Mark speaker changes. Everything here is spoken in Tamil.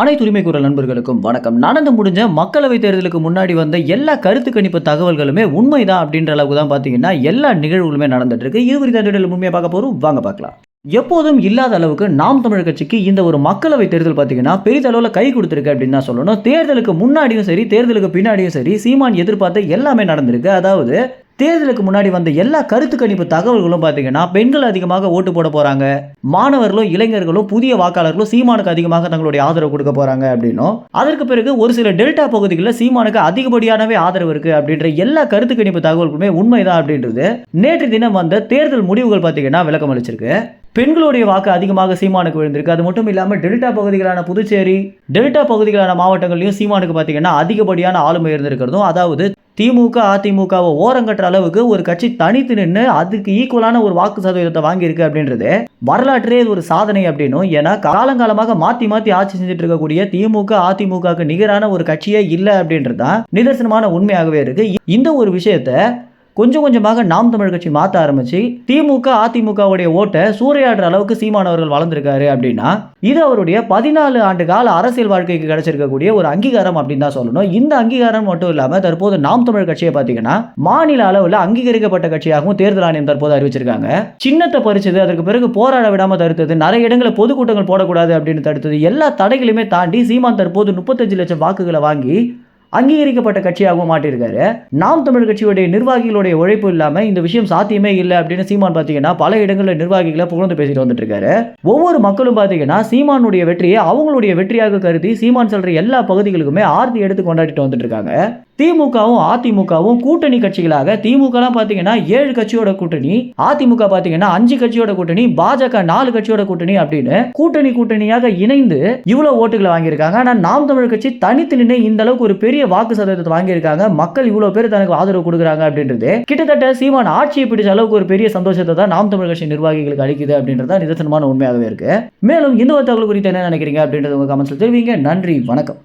Speaker 1: அனைத்து உரிமை குரல் நண்பர்களுக்கும் வணக்கம். நடந்து முடிஞ்ச மக்களவைத் தேர்தலுக்கு முன்னாடி வந்த எல்லா கருத்து கணிப்பு தகவல்களுமே உண்மைதான் அப்படின்ற அளவுக்கு தான் பார்த்தீங்கன்னா, எல்லா நிகழ்வுகளுமே நடந்துட்டு இருக்கு. இது குறித்த இந்த வீடியோல உண்மையா பார்க்க போறோம். வாங்க பார்க்கலாம். எப்போதும் இல்லாத அளவுக்கு நாம் தமிழர் கட்சிக்கு இந்த ஒரு மக்களவைத் தேர்தல் பார்த்தீங்கன்னா, பெரிதளவுல கை கொடுத்திருக்கு அப்படின்னு தான் சொல்லணும். தேர்தலுக்கு முன்னாடியும் சரி, தேர்தலுக்கு பின்னாடியும் சரி, சீமான் எதிர்பார்த்த எல்லாமே நடந்திருக்கு. அதாவது தேர்தலுக்கு முன்னாடி வந்த எல்லா கருத்து கணிப்பு தகவல்களும் பார்த்தீங்கன்னா, பெண்கள் அதிகமாக ஓட்டு போட போறாங்க, மாணவர்களும் இளைஞர்களும் புதிய வாக்காளர்களும் சீமானுக்கு அதிகமாக தங்களுடைய ஆதரவு கொடுக்க போறாங்க அப்படின்னும், அதற்கு பிறகு ஒரு சில டெல்டா பகுதிகளில் சீமானுக்கு அதிகப்படியானவே ஆதரவு இருக்கு அப்படின்ற எல்லா கருத்து கணிப்பு தகவல்களுமே உண்மைதான் அப்படின்றது நேற்று தினம் வந்த தேர்தல் முடிவுகள் பார்த்தீங்கன்னா விளக்கம் அளிச்சிருக்கு. பெண்களுடைய வாக்கு அதிகமாக சீமானுக்கு விழுந்திருக்கு. அது மட்டும் இல்லாமல் டெல்டா பகுதிகளான புதுச்சேரி, டெல்டா பகுதிகளான மாவட்டங்கள்லையும் சீமானுக்கு பார்த்தீங்கன்னா அதிகப்படியான ஆளுமை இருந்திருக்கிறதும், அதாவது திமுக அதிமுகவை ஓரங்கட்டுற அளவுக்கு ஒரு கட்சி தனித்து நின்று அதுக்கு ஈக்குவலான ஒரு வாக்கு சதவீதத்தை வாங்கியிருக்கு அப்படின்றது வரலாற்றே ஒரு சாதனை அப்படின்னும். ஏன்னா காலங்காலமாக மாற்றி மாற்றி ஆட்சி செஞ்சுட்டு இருக்கக்கூடிய திமுக அதிமுகவுக்கு நிகரான ஒரு கட்சியே இல்லை அப்படின்றது தான் நிதர்சனமான உண்மையாகவே இருக்கு. இந்த ஒரு விஷயத்தை கொஞ்சம் கொஞ்சமாக நாம் தமிழ் கட்சி மாற்ற ஆரம்பிச்சு திமுக அதிமுகவுடைய ஓட்டை சூறையாடுற அளவுக்கு சீமான் அவர்கள் வளர்ந்திருக்காரு அப்படின்னா, இது அவருடைய 14 ஆண்டு கால அரசியல் வாழ்க்கைக்கு கிடைச்சிருக்கக்கூடிய ஒரு அங்கீகாரம் அப்படின்னு தான் சொல்லணும். இந்த அங்கீகாரம் மட்டும் இல்லாம தற்போது நாம் தமிழ் கட்சியை பார்த்தீங்கன்னா மாநில அளவில் அங்கீகரிக்கப்பட்ட கட்சியாகவும் தேர்தல் ஆணையம் தற்போது அறிவிச்சிருக்காங்க. சின்னத்தை பறிச்சது, அதற்கு பிறகு போராட விடாம தடுத்தது, நிறைய இடங்களில் பொதுக்கூட்டங்கள் போடக்கூடாது அப்படின்னு தடுத்தது, எல்லா தடைகளையுமே தாண்டி சீமான் தற்போது 35 லட்சம் வாக்குகளை வாங்கி அங்கீகரிக்கப்பட்ட கட்சியாகவும் மாட்டியிருக்காரு. நாம் தமிழ் கட்சியுடைய நிர்வாகிகளுடைய உழைப்பு இல்லாம இந்த விஷயம் சாத்தியமே இல்லை அப்படின்னு சீமான் பார்த்தீங்கன்னா பல இடங்களில் நிர்வாகிகளை புகழ்ந்து பேசிட்டு வந்துட்டு இருக்காரு. ஒவ்வொரு மக்களும் பார்த்தீங்கன்னா சீமானுடைய வெற்றியை அவங்களுடைய வெற்றியாக கருதி சீமான் சொல்ற எல்லா பகுதிகளுக்குமே ஆர்த்தி எடுத்து கொண்டாடிட்டு வந்துட்டு இருக்காங்க. திமுகவும் அதிமுகவும் கூட்டணி கட்சிகளாக, திமுகலாம் பார்த்தீங்கன்னா 7 கட்சியோட கூட்டணி, அதிமுக பார்த்தீங்கன்னா 5 கட்சியோட கூட்டணி, பாஜக 4 கட்சியோட கூட்டணி அப்படின்னு கூட்டணியாக இணைந்து இவ்வளவு ஓட்டுகளை வாங்கியிருக்காங்க. ஆனால் நாம் தமிழ் கட்சி தனித்து நின்று இந்த அளவுக்கு ஒரு பெரிய வாக்கு சதவீதத்தை வாங்கியிருக்காங்க. மக்கள் இவ்வளவு பேர் தனக்கு ஆதரவு கொடுக்குறாங்க அப்படின்றது கிட்டத்தட்ட சீமான் ஆட்சியை பிடிச்ச அளவுக்கு ஒரு பெரிய சந்தோஷத்தை தான் நாம் தமிழ் கட்சி நிர்வாகிகளுக்கு அளிக்குது அப்படின்றத நிதர்சனமான உண்மையாகவே இருக்கு. மேலும் இந்த ஒரு தகவல் குறித்து என்ன நினைக்கிறீங்க அப்படின்றது உங்க கமெண்ட்ஸ்ல தெரிவிங்க. நன்றி, வணக்கம்.